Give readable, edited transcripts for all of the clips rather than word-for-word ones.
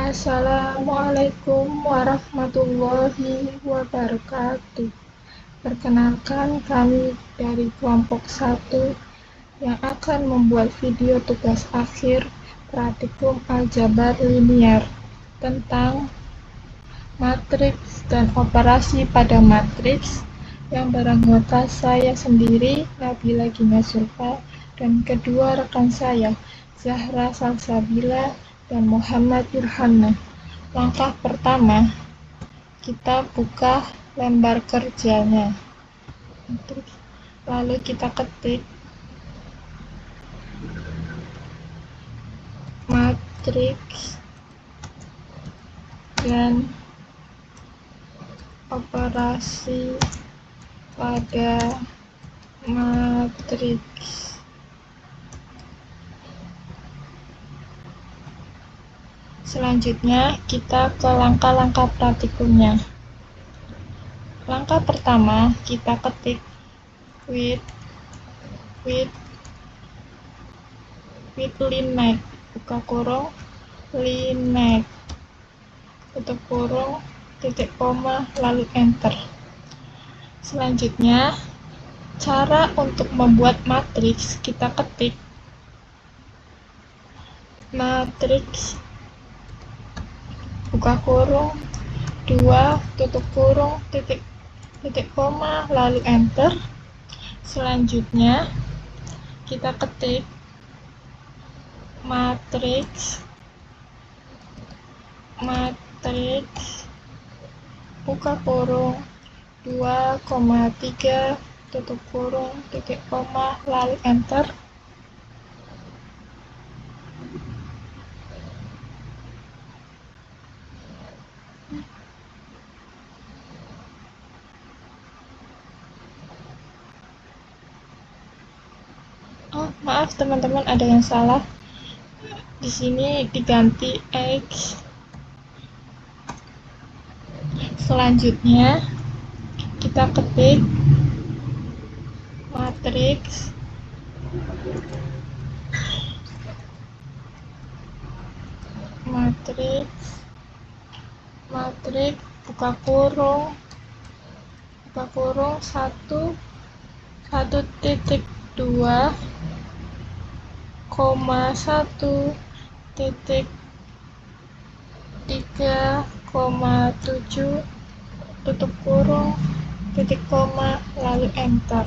Assalamualaikum warahmatullahi wabarakatuh. Perkenalkan, kami dari kelompok 1 yang akan membuat video tugas akhir praktikum aljabar linier tentang matriks dan operasi pada matriks yang beranggota saya sendiri, Nabila Gina Zulfa, dan kedua rekan saya, Zahra Salsabila dan Muhammad Yurhana. Langkah pertama, kita buka lembar kerjanya. Lalu kita ketik matriks dan operasi pada matriks. Selanjutnya, kita ke langkah-langkah praktikumnya. Langkah pertama, kita ketik with lineage, buka kurung, lineage, tutup kurung, titik koma, lalu enter. Selanjutnya, cara untuk membuat matriks, kita ketik matriks, buka kurung, 2, tutup kurung, titik koma, lalu enter. Selanjutnya, kita ketik matriks, buka kurung, 2,3, tutup kurung, titik koma, lalu enter. Oh, maaf teman-teman, ada yang salah. Di sini diganti X. Selanjutnya, kita ketik matriks, buka kurung, 1,1,3,7, tutup kurung, titik koma, lalu enter.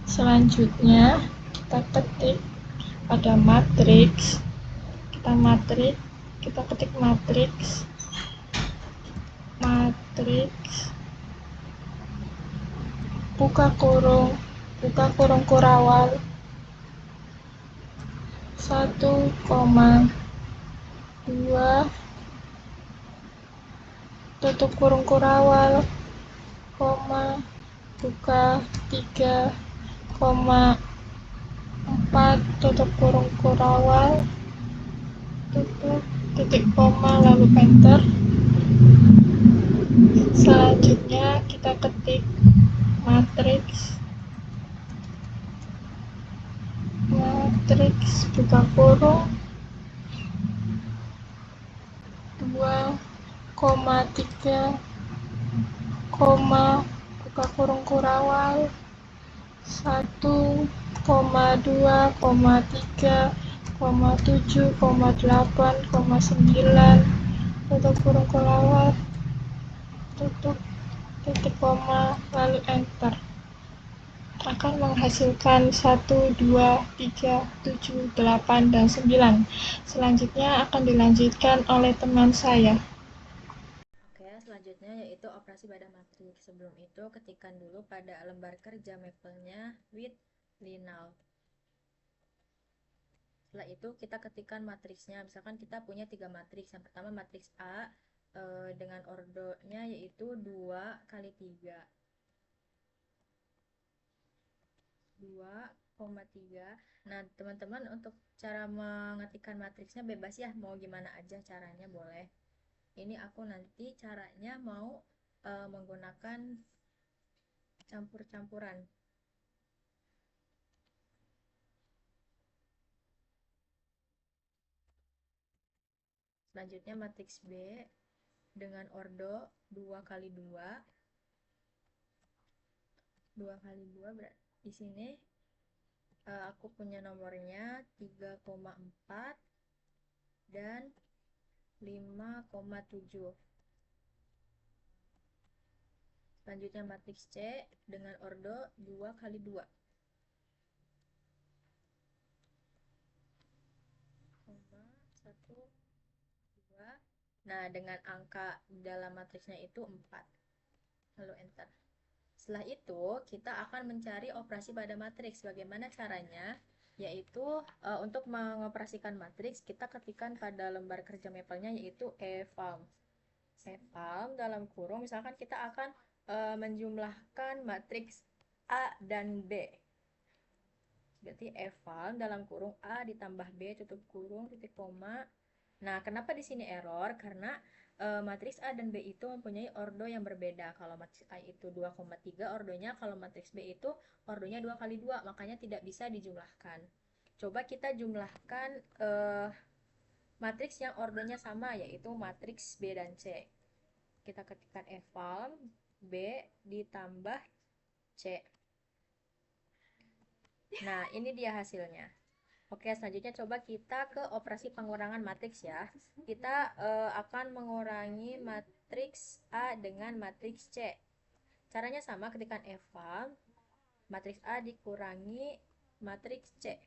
Selanjutnya, kita ketik pada matriks, kita ketik matriks, buka kurung kurawal, 1,2, tutup kurung kurawal, koma, buka 3,4, tutup kurung kurawal, tutup, titik koma, lalu enter. Selanjutnya, kita ketik matriks, buka kurung, 2,3, buka kurung kurawal, 1,2,3,7,8,9, tutup kurung kurawal, tutup, titik koma, lalu enter. Akan menghasilkan 1, 2, 3, 7, 8, dan 9. Selanjutnya akan dilanjutkan oleh teman saya. Oke, selanjutnya yaitu operasi pada matriks. Sebelum itu, ketikkan dulu pada lembar kerja mapelnya with lineal. Setelah itu, kita ketikkan matriksnya. Misalkan kita punya 3 matriks. Yang pertama matriks A dengan ordonya yaitu 2 kali 3. 2,3. Nah, teman-teman untuk cara mengetikkan matriksnya bebas ya, mau gimana aja caranya boleh. Ini aku nanti caranya mau menggunakan campur-campuran. Selanjutnya matriks B dengan ordo 2 kali 2. 2 kali 2 berarti di sini aku punya nomornya 3,4 dan 5,7. Selanjutnya matriks C dengan ordo 2 kali 2. 1, 2. Nah, dengan angka dalam matriksnya itu 4. Lalu enter. Setelah itu, kita akan mencari operasi pada matriks. Bagaimana caranya? Yaitu untuk mengoperasikan matriks, kita ketikkan pada lembar kerja mapelnya yaitu eval. Eval dalam kurung, misalkan kita akan menjumlahkan matriks A dan B. Berarti eval dalam kurung A ditambah B tutup kurung titik koma. Nah, kenapa di sini error? Karena matriks A dan B itu mempunyai ordo yang berbeda. Kalau matriks A itu 2,3 ordonya, kalau matriks B itu ordonya 2 kali 2, makanya tidak bisa dijumlahkan. Coba kita jumlahkan matriks yang ordonya sama, yaitu matriks B dan C. Kita ketikkan eval B ditambah C. Nah, ini dia hasilnya. Oke, selanjutnya coba kita ke operasi pengurangan matriks ya. Kita akan mengurangi matriks A dengan matriks C. Caranya sama, ketikkan eval matriks A dikurangi matriks C.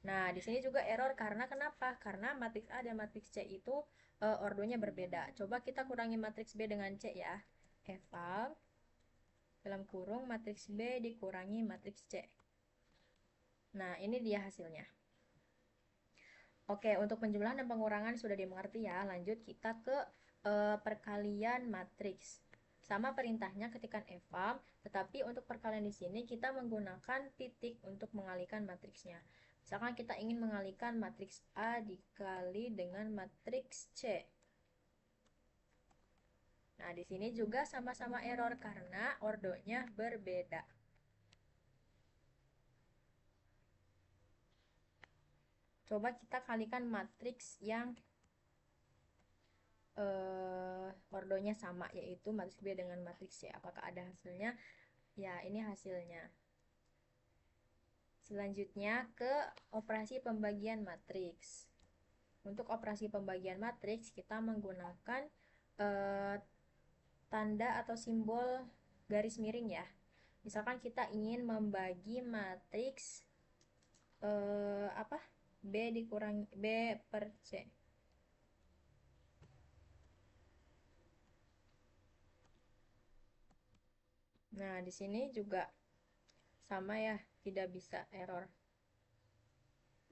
Nah, di sini juga error karena kenapa? Karena matriks A dan matriks C itu ordonya berbeda. Coba kita kurangi matriks B dengan C ya. Eval dalam kurung matriks B dikurangi matriks C. Nah, ini dia hasilnya. Oke, untuk penjumlahan dan pengurangan sudah dimengerti ya. Lanjut kita ke perkalian matriks. Sama perintahnya ketikkan eval, tetapi untuk perkalian di sini kita menggunakan titik untuk mengalihkan matriksnya. Misalkan kita ingin mengalihkan matriks A dikali dengan matriks C. Nah, di sini juga sama-sama error karena ordonya berbeda. Coba kita kalikan matriks yang ordonya sama, yaitu matriks B dengan matriks C. Apakah ada hasilnya? Ya, ini hasilnya. Selanjutnya ke operasi pembagian matriks. Untuk operasi pembagian matriks kita menggunakan tanda atau simbol garis miring ya. Misalkan kita ingin membagi matriks B dikurangi B per C. Nah, di sini juga sama ya, tidak bisa error.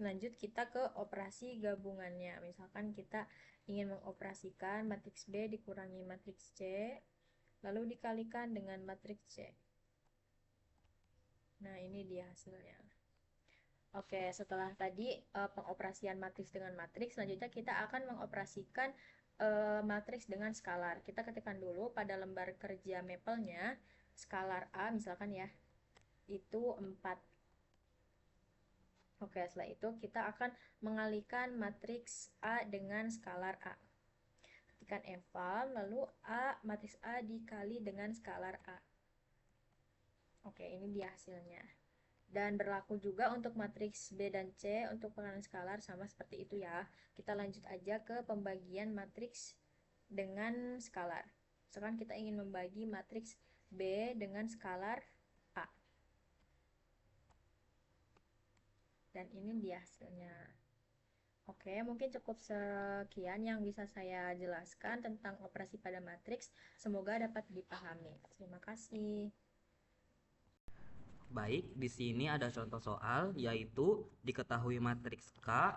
Lanjut kita ke operasi gabungannya. Misalkan kita ingin mengoperasikan matriks B dikurangi matriks C, lalu dikalikan dengan matriks C. Nah, ini dia hasilnya. Oke, setelah tadi pengoperasian matriks dengan matriks, selanjutnya kita akan mengoperasikan matriks dengan skalar. Kita ketikkan dulu pada lembar kerja mapelnya, skalar A misalkan ya, itu 4. Oke, setelah itu kita akan mengalihkan matriks A dengan skalar A. Ketikkan eval, lalu matriks A dikali dengan skalar A. Oke, ini dia hasilnya. Dan berlaku juga untuk matriks B dan C untuk pengurangan skalar sama seperti itu ya. Kita lanjut aja ke pembagian matriks dengan skalar. Sekarang kita ingin membagi matriks B dengan skalar A. Dan ini dia hasilnya. Oke, mungkin cukup sekian yang bisa saya jelaskan tentang operasi pada matriks. Semoga dapat dipahami. Terima kasih. Baik, di sini ada contoh soal, yaitu diketahui matriks K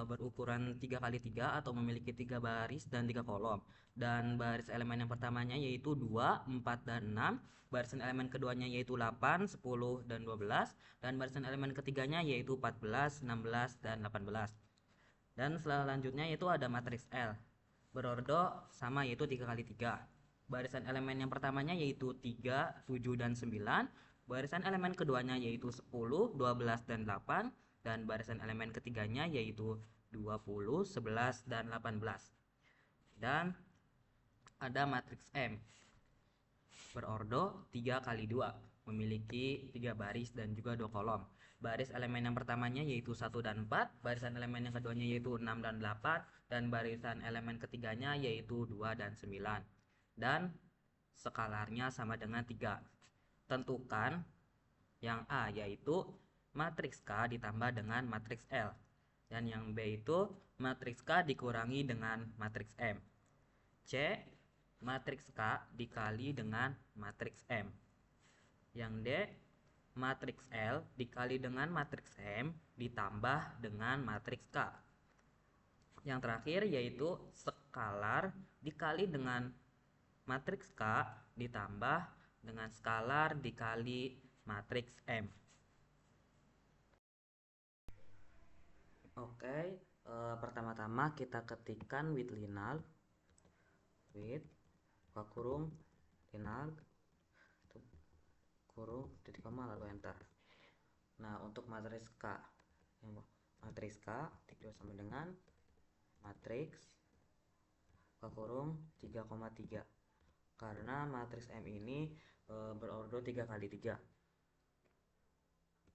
berukuran 3 kali 3 atau memiliki 3 baris dan 3 kolom. Dan baris elemen yang pertamanya yaitu 2, 4, dan 6. Barisan elemen keduanya yaitu 8, 10, dan 12. Dan barisan elemen ketiganya yaitu 14, 16, dan 18. Dan selanjutnya yaitu ada matriks L. Berordo sama yaitu 3 kali 3. Barisan elemen yang pertamanya yaitu 3, 7, dan 9. Barisan elemen keduanya yaitu 10, 12, dan 8. Dan barisan elemen ketiganya yaitu 20, 11, dan 18. Dan ada matriks M berordo 3 kali 2, memiliki 3 baris dan juga 2 kolom. Baris elemen yang pertamanya yaitu 1 dan 4, barisan elemen yang keduanya yaitu 6 dan 8, dan barisan elemen ketiganya yaitu 2 dan 9. Dan skalarnya sama dengan 3. Tentukan yang A yaitu matriks K ditambah dengan matriks L. Dan yang B itu matriks K dikurangi dengan matriks M. C, matriks K dikali dengan matriks M. Yang D, matriks L dikali dengan matriks M ditambah dengan matriks K. Yang terakhir yaitu skalar dikali dengan matriks K ditambah dengan skalar dikali matriks M. Oke, pertama-tama kita ketikkan with linal, with buka kurung linal kurung titik koma lalu enter. Nah, untuk matriks K, matriks K dikali sama dengan matriks buka kurung 3,3, karena matriks M ini berordo 3 kali 3.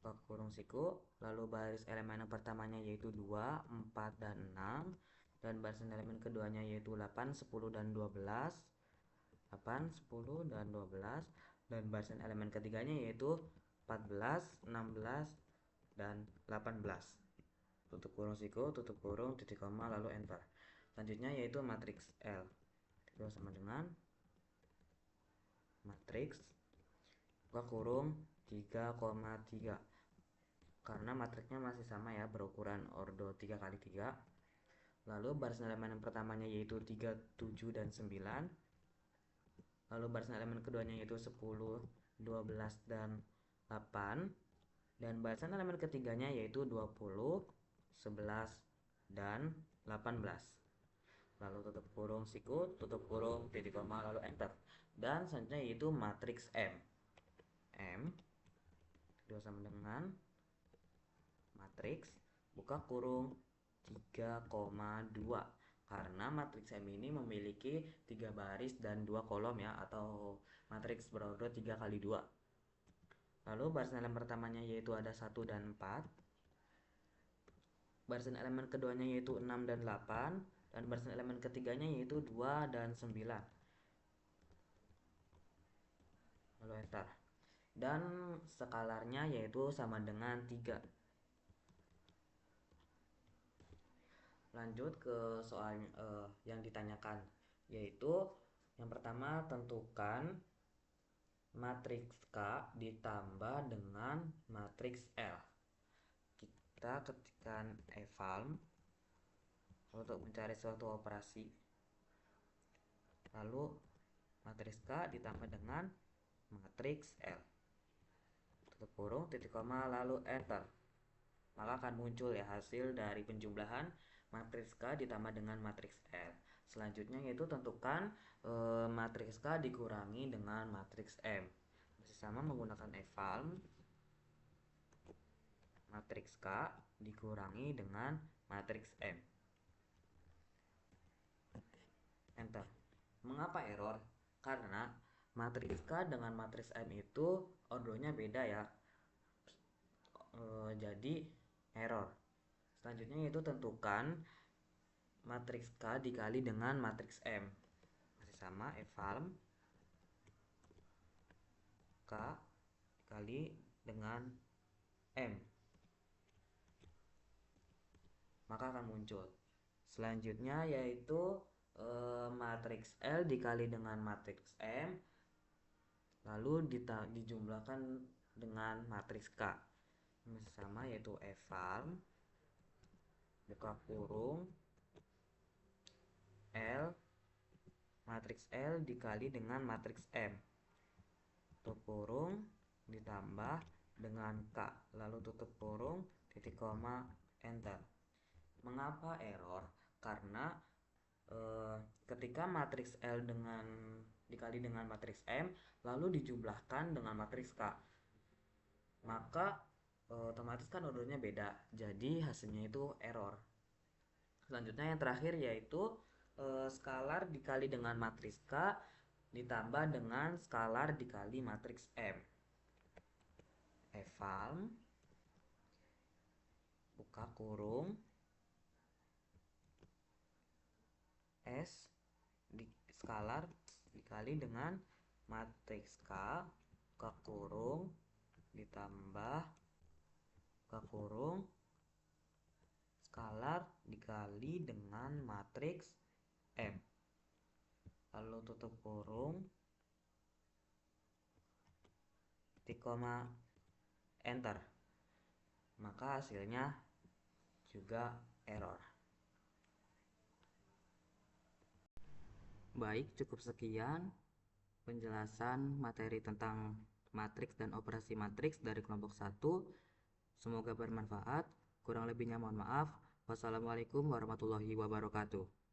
Buka kurung siku, lalu baris elemen yang pertamanya yaitu 2, 4, dan 6, dan barisan elemen keduanya yaitu 8, 10, dan 12, 8, 10, dan 12, dan barisan elemen ketiganya yaitu 14, 16, dan 18. Tutup kurung siku, tutup kurung, titik koma, lalu enter. Selanjutnya yaitu matriks L, itu sama dengan matriks buka kurung 3,3, karena matriksnya masih sama ya, berukuran ordo 3 kali 3. Lalu barisan elemen yang pertamanya yaitu 3, 7, dan 9. Lalu barisan elemen keduanya yaitu 10, 12, dan 8. Dan barisan elemen ketiganya yaitu 20, 11, dan 18. Lalu tutup kurung siku, tutup kurung, titik koma, lalu enter. Dan selanjutnya yaitu matriks M. M itu sama dengan matriks buka kurung 3,2, karena matriks M ini memiliki 3 baris dan 2 kolom ya, atau matriks berordo 3 kali 2. Lalu barisan elemen pertamanya yaitu ada 1 dan 4, barisan elemen keduanya yaitu 6 dan 8, dan barisan elemen ketiganya yaitu 2 dan 9. Lalu enter. Dan skalarnya yaitu sama dengan 3. Lanjut ke soal yang ditanyakan, yaitu yang pertama, tentukan matriks K ditambah dengan matriks L. Kita ketikkan eval untuk mencari suatu operasi, lalu matriks K ditambah dengan matriks L, tutup kurung, titik koma, lalu enter. Maka akan muncul ya hasil dari penjumlahan matriks K ditambah dengan matriks L. Selanjutnya yaitu tentukan matriks K dikurangi dengan matriks M. Masih sama menggunakan eval, matriks K dikurangi dengan matriks M. Enter. Mengapa error? Karena matriks K dengan matriks M itu ordonya beda ya. Jadi error. Selanjutnya yaitu tentukan matriks K dikali dengan matriks M. Masih sama, eval K dikali dengan M, maka akan muncul. Selanjutnya yaitu matriks L dikali dengan matriks M, lalu dijumlahkan dengan matriks K. Masih sama, yaitu eval buka kurung L, matriks L dikali dengan matriks M, tutup kurung, ditambah dengan K, lalu tutup kurung, titik koma, enter. Mengapa error? Karena ketika matriks L dikali dengan matriks M lalu dijumlahkan dengan matriks K, maka otomatis kan ordernya beda, jadi hasilnya itu error. Selanjutnya yang terakhir yaitu skalar dikali dengan matriks K ditambah dengan skalar dikali matriks M. Eval buka kurung S skalar dikali dengan matriks K buka kurung ditambah buka kurung skalar dikali dengan matriks M, lalu tutup kurung, titik koma, enter, maka hasilnya juga error. Baik, cukup sekian penjelasan materi tentang matriks dan operasi matriks dari kelompok 1. Semoga bermanfaat. Kurang lebihnya mohon maaf. Wassalamualaikum warahmatullahi wabarakatuh.